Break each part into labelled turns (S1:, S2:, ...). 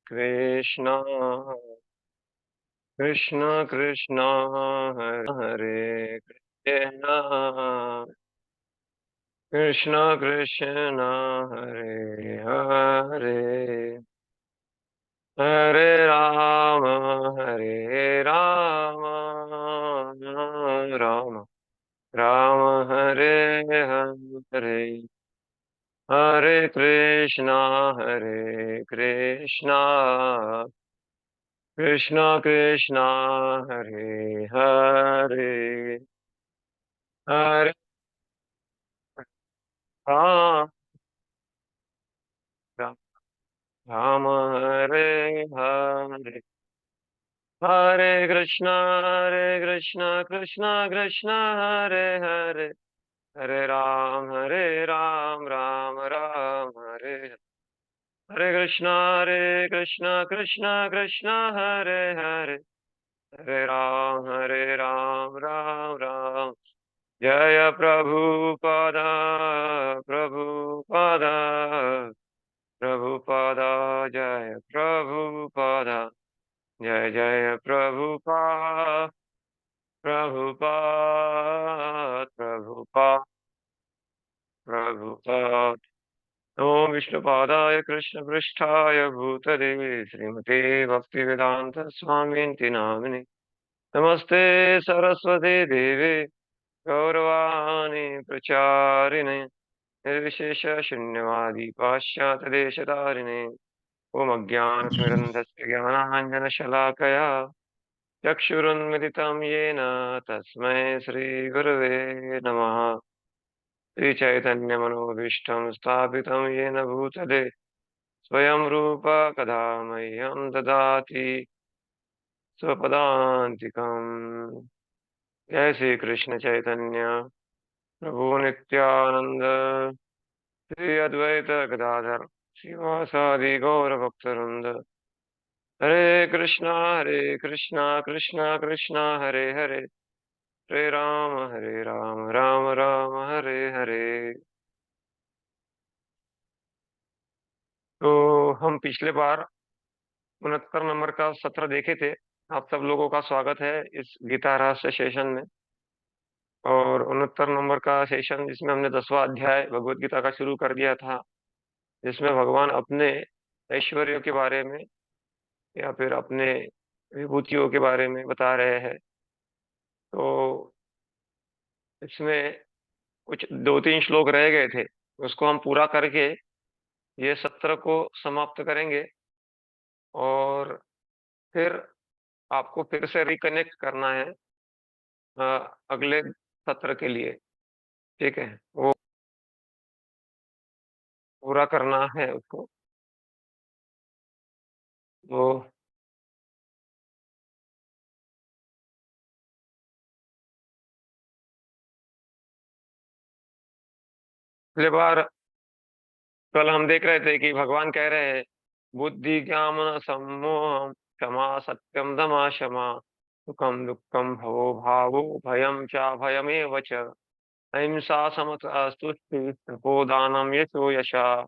S1: कृष्ण कृष्ण कृष्ण हरे हरे कृष्ण कृष्ण कृष्ण हरे हरे हरे राम राम राम हरे हरे हरे कृष्णा कृष्ण कृष्ण हरे हरे हरे राम राम हरे हरे हरे कृष्ण कृष्ण कृष्ण हरे हरे हरे राम राम राम हरे हरे कृष्ण कृष्ण कृष्ण हरे हरे हरे राम राम राम जय प्रभुपादा प्रभुपादा प्रभुपादा जय प्रभुपादा जय जय प्रभुपाद प्रभुपाद ओम विष्णुपादाय कृष्णपृष्ठाय भूतले श्रीमते भक्तिवेदांत स्वामिन्ति नामिने नमस्ते सरस्वती देवे गौरवाणी प्रचारिणे निर्विशेष शून्यवादी पाश्चात्यदेशधारिणे ओम अज्ञानतिमिरन्धस्य ज्ञानाञ्जनशलाकया चक्षुरुन्मिलितं येन तस्मै श्रीगुरवे नमः श्रीचैतन्यमनोभीष्टं स्थापितं येन भूतले स्वयं रूप कदा मह्यं ददाति स्वपदान्तिकम् जय श्री कृष्ण चैतन्य प्रभु नित्यानंद श्री अद्वैत गदाधर श्रीवासादि गौर भक्तवृंद हरे कृष्णा कृष्णा कृष्णा हरे हरे हरे राम राम राम हरे हरे। तो हम पिछले बार 69 नंबर का सत्र देखे थे। आप सब लोगों का स्वागत है इस गीता रहस्य सेशन में। और 69 नंबर का सेशन जिसमें हमने 10वां अध्याय भगवत गीता का शुरू कर दिया था, जिसमें भगवान अपने ऐश्वर्यों के बारे में या फिर अपने विभूतियों के बारे में बता रहे हैं। तो इसमें कुछ 2-3 श्लोक रह गए थे, उसको हम पूरा करके ये सत्र को समाप्त करेंगे और फिर आपको फिर से रिकनेक्ट करना है अगले सत्र के लिए। ठीक है, वो पूरा करना है उसको। वो पिछले बार कल हम देख रहे थे कि भगवान कह रहे हैं बुद्धि ज्ञान सम्मोहम क्षमा सत्यम दमा क्षमा सुखम दुखम भवो भावो भयम चा भयमेव च अहिंसा समता स्तुष्टि तपोदानम यशो यशा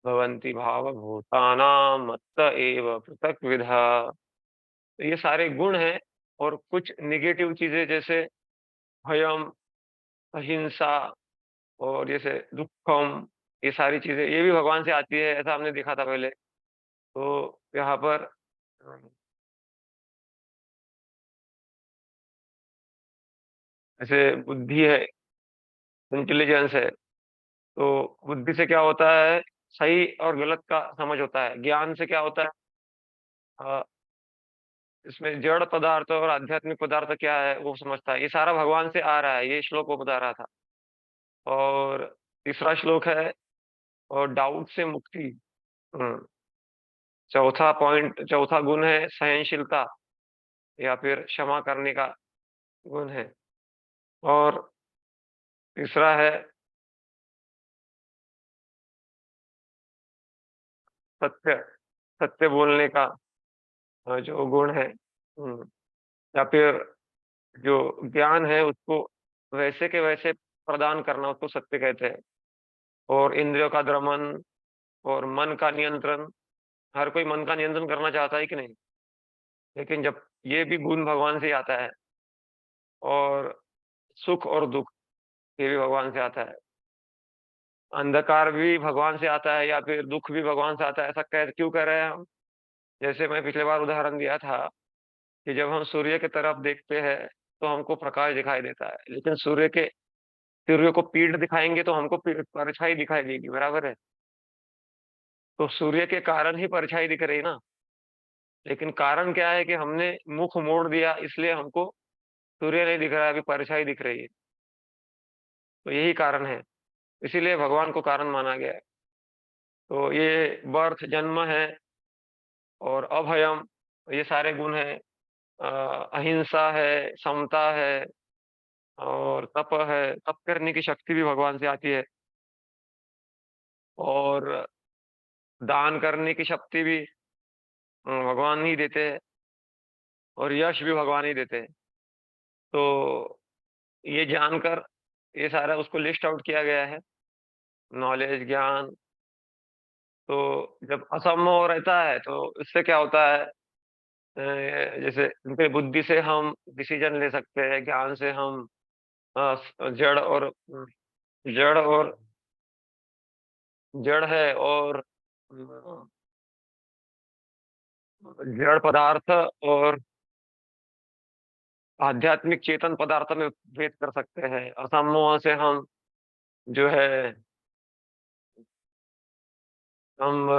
S1: भवन्ति भावभूतानां मत्त एव पृथक विधा। तो ये सारे गुण हैं। और कुछ निगेटिव चीजें जैसे भयम, अहिंसा और जैसे दुखम, ये सारी चीजें ये भी भगवान से आती है, ऐसा हमने देखा था पहले। तो यहाँ पर जैसे बुद्धि है, इंटेलिजेंस है। तो बुद्धि से क्या होता है, सही और गलत का समझ होता है। ज्ञान से क्या होता है, अ, इसमें जड़ पदार्थ और आध्यात्मिक पदार्थ क्या है वो समझता है। ये सारा भगवान से आ रहा है, ये श्लोक वो बता रहा था। और तीसरा श्लोक है और डाउट से मुक्ति। हम्म, चौथा पॉइंट, चौथा गुण है सहनशीलता या फिर क्षमा करने का गुण है। और तीसरा है सत्य, सत्य बोलने का जो गुण है। या फिर जो ज्ञान है उसको वैसे के वैसे प्रदान करना, उसको सत्य कहते हैं। और इंद्रियों का दमन और मन का नियंत्रण हर कोई मन का नियंत्रण करना चाहता है कि नहीं? लेकिन जब ये भी गुण भगवान से ही आता है और सुख और दुःख ये भी भगवान से आता है। अंधकार भी भगवान से आता है या फिर दुःख भी भगवान से आता है, ऐसा क्यों कह रहे हैं हम? जैसे मैं पिछली बार उदाहरण दिया था कि जब हम सूर्य की तरफ देखते हैं, तो हमको प्रकाश दिखाई देता है, लेकिन सूर्य को पीठ दिखाएँगे तो हमको परछाई दिखाई देगी, बराबर है? तो सूर्य के कारण ही परछाई दिख रही ना, लेकिन कारण क्या है कि हमने मुख मोड़ दिया इसलिए हमको सूर्य नहीं दिख रहा है, अभी परछाई दिख रही है। तो यही कारण है, इसीलिए भगवान को कारण माना गया है। तो ये बर्थ जन्म है और अभयम ये सारे गुण हैं। अ, अहिंसा है, समता है और तप है, तप करने की शक्ति भी भगवान से आती है और दान करने की शक्ति भी भगवान ही देते हैं और यश भी भगवान ही देते हैं। तो ये जानकर ये सारा उसको लिस्ट आउट किया गया है, नॉलेज, ज्ञान। तो जब असंभव रहता है तो इससे क्या होता है, जैसे उनके बुद्धि से हम डिसीजन ले सकते हैं, ज्ञान से हम जड़ और जड़ है और जड़ पदार्थ और आध्यात्मिक चेतन पदार्थ में भेद कर सकते हैं। असमोह से हम जो है हम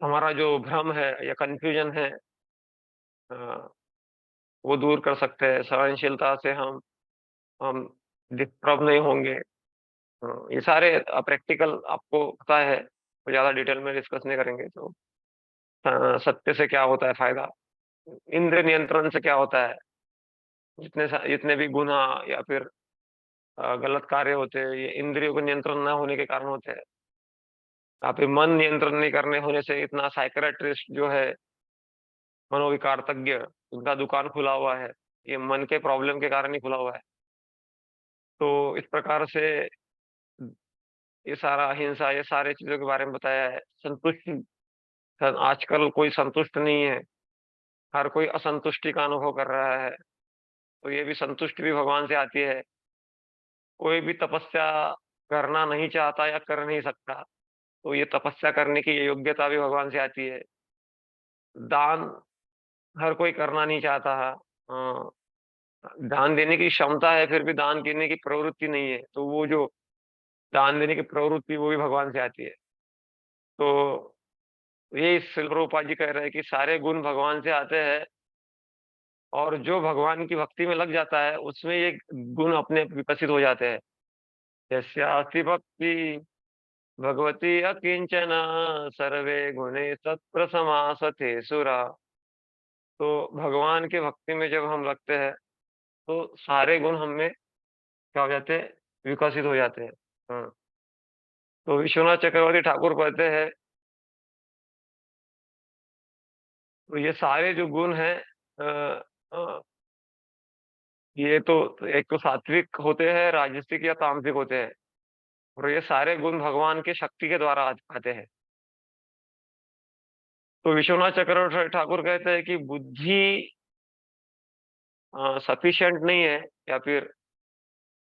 S1: हमारा जो भ्रम है या कन्फ्यूजन है अ, वो दूर कर सकते हैं। सहनशीलता से हम डिस्टर्ब नहीं होंगे। ये सारे प्रैक्टिकल आपको पता है, तो ज़्यादा डिटेल में डिस्कस नहीं करेंगे। तो सत्य से क्या होता है फ़ायदा? इंद्रिय नियंत्रण से क्या होता है? जितने भी गुनाह या फिर गलत कार्य होते हैं, ये इंद्रियों को नियंत्रण ना होने के कारण होते हैं। या फिर मन नियंत्रण नहीं करने होने से इतना साइकियाट्रिस्ट जो है, मनोविकार तज्ञ, उनका दुकान खुला हुआ है। ये मन के प्रॉब्लम के कारण ही खुला हुआ है। तो इस प्रकार से ये सारा अहिंसा, ये सारी चीज़ों के बारे में बताया है। संतुष्टि आजकल कोई संतुष्ट नहीं है, हर कोई असंतुष्टि का अनुभव कर रहा है। तो ये भी संतुष्टि भी भगवान से आती है। कोई भी तपस्या करना नहीं चाहता या कर नहीं सकता, तो ये तपस्या करने की योग्यता भी भगवान से आती है। दान हर कोई करना नहीं चाहता है। दान देने की क्षमता है, फिर भी दान देने की प्रवृत्ति नहीं है, तो वो जो दान देने की प्रवृत्ति वो भी भगवान से आती है। तो यही श्रील प्रभुपाद जी कह रहे हैं कि सारे गुण भगवान से आते हैं और जो भगवान की भक्ति में लग जाता है, उसमें ये गुण अपने आप विकसित हो जाते हैं। यस्यास्ति भक्ति भगवती अकिंचना सर्वे गुणे तत्र समासते सुरा। तो भगवान की भक्ति में जब हम लगते हैं, तो सारे गुण हम में क्या हो जाते हैं? विकसित हो जाते हैं। हाँ, तो विश्वनाथ चक्रवर्ती ठाकुर कहते हैं, तो ये सारे जो गुण हैं अ अ, ये तो एक तो सात्विक होते हैं, राजसिक या तामसिक होते हैं और ये सारे गुण भगवान की शक्ति के द्वारा आते हैं। तो विश्वनाथ चक्रवर्ती ठाकुर कहते हैं कि बुद्धि सफिशिएंट नहीं है या फिर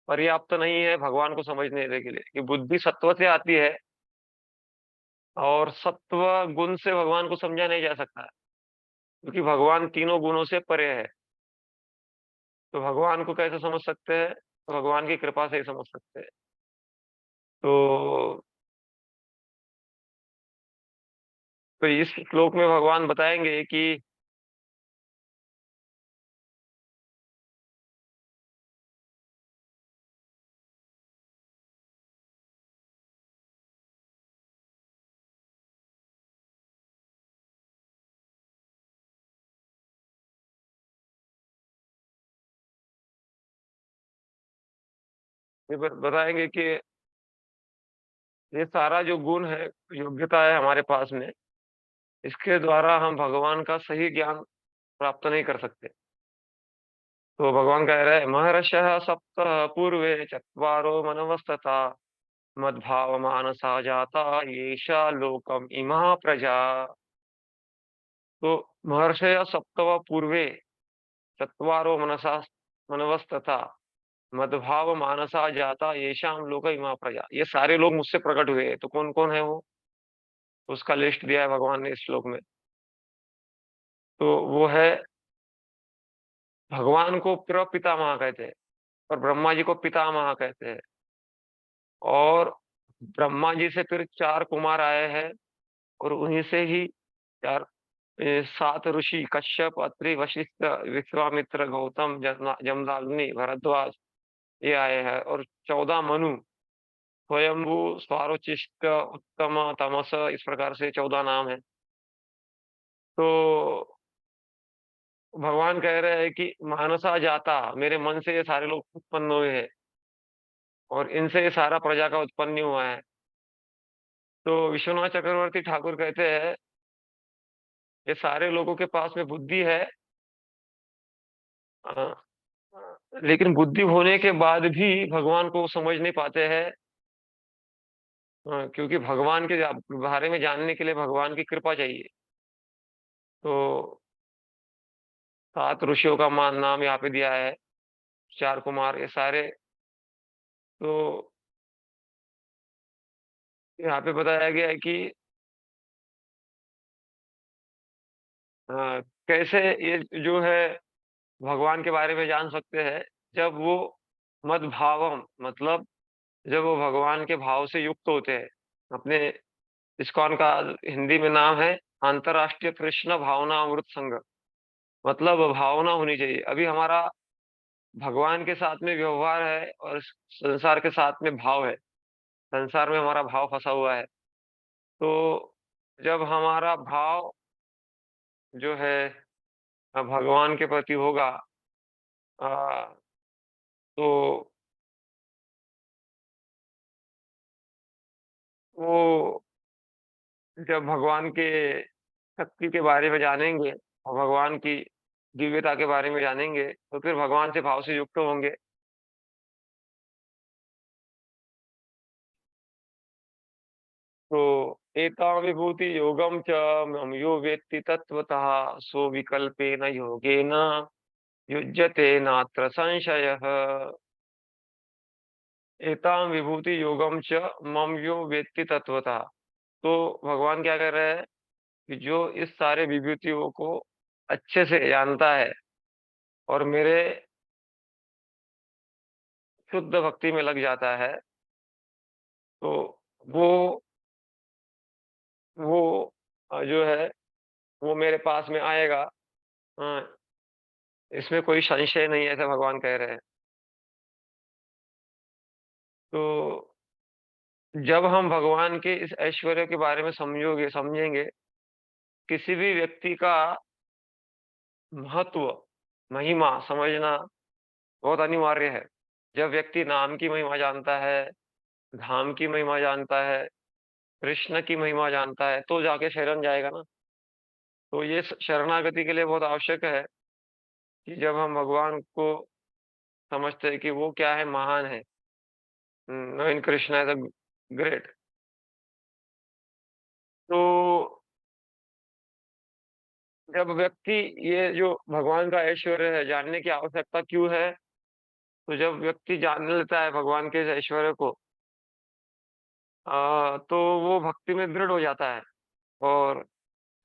S1: पर्याप्त नहीं है भगवान को समझने के लिए, कि बुद्धि सत्व से आती है और सत्व गुण से भगवान को समझा नहीं जा सकता है, क्योंकि भगवान तीनों गुणों से परे है। तो भगवान को कैसे समझ सकते हैं? तो भगवान की कृपा से ही समझ सकते हैं। तो इस श्लोक में भगवान बताएँगे कि ये बताएँगे कि ये सारा जो गुण है, योग्यता है हमारे पास में, इसके द्वारा हम भगवान का सही ज्ञान प्राप्त नहीं कर सकते। तो भगवान कह रहे हैं, महर्षयः सप्त पूर्वे चत्वारो मनवस्तथा मद्भावमानसा जाता येषा लोकम इमा प्रजा। तो महर्षय सप्तव पूर्वे चत्वारो मनसा मनवस्तथा मद्भाव मानसा जाता येषाम लोक इमा प्रजा। ये सारे लोग मुझसे प्रकट हुए, तो कौन कौन है वो? उसका लिस्ट दिया है भगवान ने इस श्लोक में। तो वो है, भगवान को प्रपितामह कहते हैं और ब्रह्मा जी को पितामह कहते हैं। और ब्रह्मा जी से फिर चार कुमार आए हैं, और उन्हीं से ही चार सात ऋषि कश्यप, अत्रि, वशिष्ठ, विश्वामित्र, गौतम, जमदग्नि, भरद्वाज ये आए हैं। और 14 मनु, स्वयंभू, स्वारोचिष्ट, उत्तम, तमस, इस प्रकार से 14 नाम है। तो भगवान कह रहे हैं कि मानसा जाता, मेरे मन से ये सारे लोग उत्पन्न हुए हैं और इनसे ये सारा प्रजा का उत्पन्न हुआ है। तो विश्वनाथ चक्रवर्ती ठाकुर कहते हैं, ये सारे लोगों के पास में बुद्धि है, अ, लेकिन बुद्धि होने के बाद भी भगवान को समझ नहीं पाते हैं। क्योंकि भगवान के बारे में जानने के लिए भगवान की कृपा चाहिए। तो 7 ऋषियों का मान नाम यहाँ पे दिया है, 4 कुमार, ये सारे। तो यहाँ पे बताया गया है कि अ, कैसे ये जो है भगवान के बारे में जान सकते हैं, जब वो मद्भावम, मतलब जब वो भगवान के भाव से युक्त होते हैं। अपने इस्कॉन का हिंदी में नाम है अंतर्राष्ट्रीय कृष्ण भावना अमृत संघ। मतलब भावना होनी चाहिए। अभी हमारा भगवान के साथ में व्यवहार है और संसार के साथ में भाव है। संसार में हमारा भाव फंसा हुआ है। तो जब हमारा भाव जो है भगवान के प्रति होगा, अ, तो वो जब भगवान के शक्ति के बारे में जानेंगे और भगवान की दिव्यता के बारे में जानेंगे, तो फिर भगवान से भाव से युक्त होंगे। तो एतां विभूति योगम च मम यो वेत्ति तत्वतः सो विकल्पेन योगेन युज्यते नात्र संशयः। एतां विभूति योगम च मम यो वेत्ति तत्वतः। तो भगवान क्या कर रहे हैं कि जो इस सारे विभूतियों को अच्छे से जानता है और मेरे शुद्ध भक्ति में लग जाता है, तो वो वो जो है वो मेरे पास में आएगा। हाँ, इसमें कोई संशय नहीं है, ऐसा भगवान कह रहे हैं। तो जब हम भगवान के इस ऐश्वर्य के बारे में समझेंगे, किसी भी व्यक्ति का महत्व, महिमा समझना बहुत अनिवार्य है। जब व्यक्ति नाम की महिमा जानता है, धाम की महिमा जानता है, कृष्ण की महिमा जानता है, तो जाके शरण जाएगा ना। तो ये शरणागति के लिए बहुत आवश्यक है कि जब हम भगवान को समझते हैं कि वो क्या है, महान है, नवीन कृष्ण है द ग्रेट। तो जब व्यक्ति ये जो भगवान का ऐश्वर्य है जानने की आवश्यकता क्यों है, तो जब व्यक्ति जान लेता है भगवान के इस ऐश्वर्य को, तो वो भक्ति में दृढ़ हो जाता है। और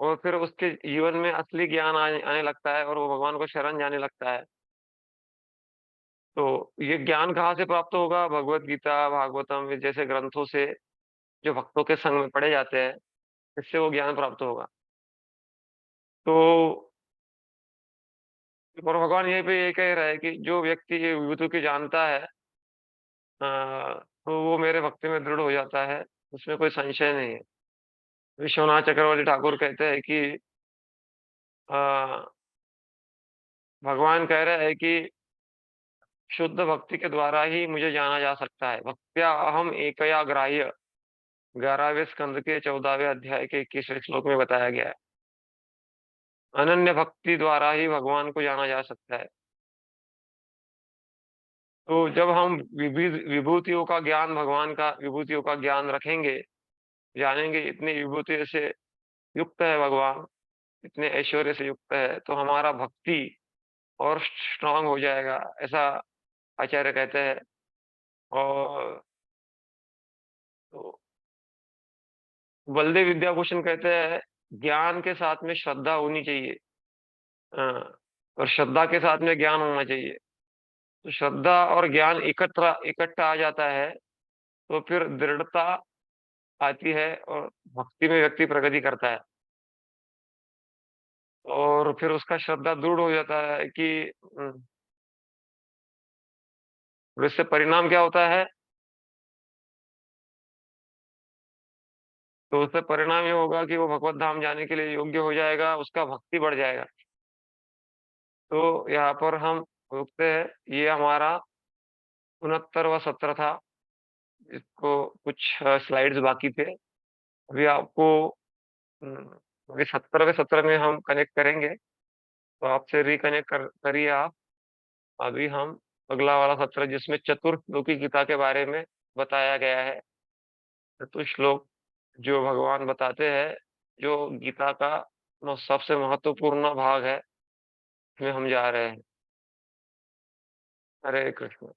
S1: फिर उसके जीवन में असली ज्ञान आने आने लगता है और वो भगवान को शरण जाने लगता है। तो ये ज्ञान कहाँ से प्राप्त होगा? भगवत गीता, भागवतम जैसे ग्रंथों से, जो भक्तों के संग में पढ़े जाते हैं, इससे वो ज्ञान प्राप्त होगा। तो और भगवान यहीं पे ये कह रहा है कि जो व्यक्ति ये विभूति को जानता है, तो वो मेरे भक्ति में दृढ़ हो जाता है, उसमें कोई संशय नहीं है। विश्वनाथ चक्रवर्ती ठाकुर कहते हैं कि अ, भगवान कह रहे हैं कि शुद्ध भक्ति के द्वारा ही मुझे जाना जा सकता है। भक्त्या अहम एकया ग्राह्य, 11वें स्कंद के 14वें अध्याय के 21वें श्लोक में बताया गया है। अनन्य भक्ति द्वारा ही भगवान को जाना जा सकता है। तो जब हम विविध विभूतियों का ज्ञान भगवान का विभूतियों का ज्ञान रखेंगे, जानेंगे इतनी विभूतियों से युक्त है भगवान, इतने ऐश्वर्य से युक्त है, तो हमारा भक्ति और स्ट्रांग हो जाएगा, ऐसा आचार्य कहते हैं। और तो बलदेव विद्याभूषण कहते हैं, ज्ञान के साथ में श्रद्धा होनी चाहिए। और श्रद्धा के साथ में ज्ञान होना चाहिए। तो श्रद्धा और ज्ञान इकट्ठा आ जाता है, तो फिर दृढ़ता आती है और भक्ति में व्यक्ति प्रगति करता है। और फिर उसका श्रद्धा दृढ़ हो जाता है कि और इससे परिणाम क्या होता है? तो उससे परिणाम ये होगा कि वो भगवत धाम जाने के लिए योग्य हो जाएगा, उसका भक्ति बढ़ जाएगा। तो यहाँ पर हम रुकते हैं। ये हमारा 69वां सत्र था। इसको कुछ स्लाइड्स बाकी थे। अभी आपको अभी 70वें सत्र में हम कनेक्ट करेंगे, तो आपसे रिकनेक्ट करिए आप। अभी हम अगला वाला सत्र, जिसमें चतुर्श्लोकी गीता के बारे में बताया गया है। चतुश्लोक जो भगवान बताते हैं, जो गीता का सबसे महत्वपूर्ण भाग है, इसमें हम जा रहे हैं। हरे कृष्ण।